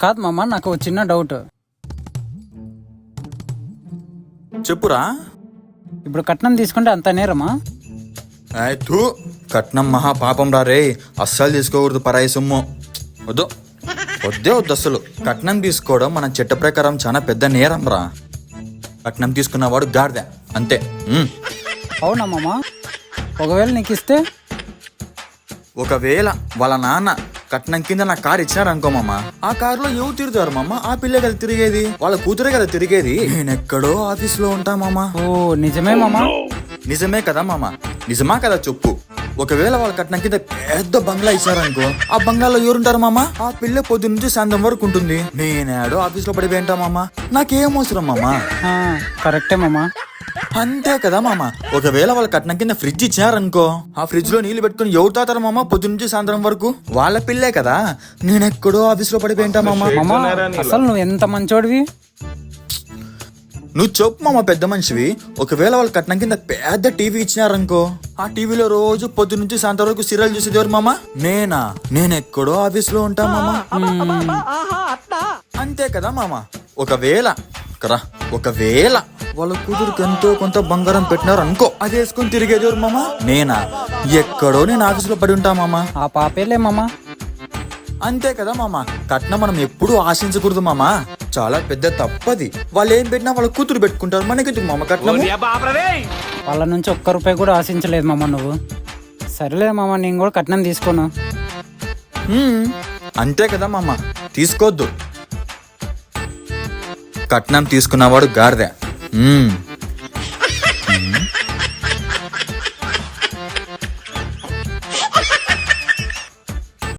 కాదు మామ, నాకు ఒక చిన్న డౌట్. చెప్పురా. ఇప్పుడు కట్నం తీసుకుంటే అంత నేరమా? థూ, కట్నం మహా పాపం రా రే. అస్సలు తీసుకోకూడదు పరాయి సొమ్ము. వద్దు వద్దు అసలు. కట్నం తీసుకోవడం మన చట్ట ప్రకారం చాలా పెద్ద నేరం రా. కట్నం తీసుకున్నవాడు గాడిద అంతే. అవునా మామ? ఒకవేళ నీకు ఇస్తే? ఒకవేళ వాళ్ళ నాన్న కట్నం కింద నా కారు ఇచ్చినారు అనుకో మామ, ఆ కారులో ఎవరు తిరుగుతారు మామ? ఆ పిల్లే కదా తిరిగేది, వాళ్ళ కూతురే కదా తిరిగేది. నేనెక్కడో ఆఫీస్ లో ఉంటా మామ. ఓ నిజమే మామ? నిజమే కదా మామ? నిజమా కదా చెప్పు. ఒకవేళ వాళ్ళ కట్నం కింద పెద్ద బంగ్లా ఇచ్చారనుకో, ఆ బంగ్లాలో ఎవరుంటారు మామ? ఆ పిల్ల పొద్దు నుంచి సాయంత్రం వరకు ఉంటుంది. నేనాడో ఆఫీస్ లో పడిపోయింటా మామ. నాకేం అవసరం మామ? కరెక్టే మామ. అంతే కదా మామ. ఒకవేళ వాళ్ళ కట్నం కింద ఫ్రిడ్జ్ ఇచ్చారనుకో, ఆ ఫ్రిడ్జ్ లో నీళ్లు పెట్టుకుని ఎవరు తాతారు మామ పొద్దు నుంచి సాయంత్రం వరకు? వాళ్ళ పిల్లే కదా. నేనెక్కడో ఆఫీస్ లో పడిపోయింటా మామ. మామ అసలు నువ్వు ఎంత మంచోడివి. నువ్వు చెప్పు మామ, పెద్ద మనిషివి. ఒకవేళ వాళ్ళ కట్నం కింద పెద్ద టీవీ ఇచ్చినారనుకో, ఆ టీవీలో రోజు పొద్దు నుంచి సాయంత్రం వరకు సీరియల్ చూసేది ఎవరు మామ? నేనెక్కడో ఆఫీస్ లో ఉంటా మామ. అంతే కదా మామ. ఒకవేళ వాళ్ళ కూతురికి ఎంతో కొంత బంగారం పెట్టినారు అనుకో, అది వేసుకుని తిరిగేది ఎవరు మామ? ఎక్కడో నేను ఆఫీస్ లో పడి ఉంటా మామ. ఆ పాపేలే మామ. అంతే కదా మామ. కట్నం మనం ఎప్పుడూ ఆశించకూడదు మామ, చాలా పెద్ద తప్పది. వాళ్ళు ఏం పెట్టినా వాళ్ళ కూతురు పెట్టుకుంటారు, మనకెందుకు మామ కట్నం? వాళ్ళ నుంచి ఒక్క రూపాయి కూడా ఆశించలేదు మామ నువ్వు. సరేలే మామ, నేను కూడా కట్నం తీసుకోను. అంతే కదా మామ, తీసుకోవద్దు. కట్నం తీసుకున్నవాడు గాడిద.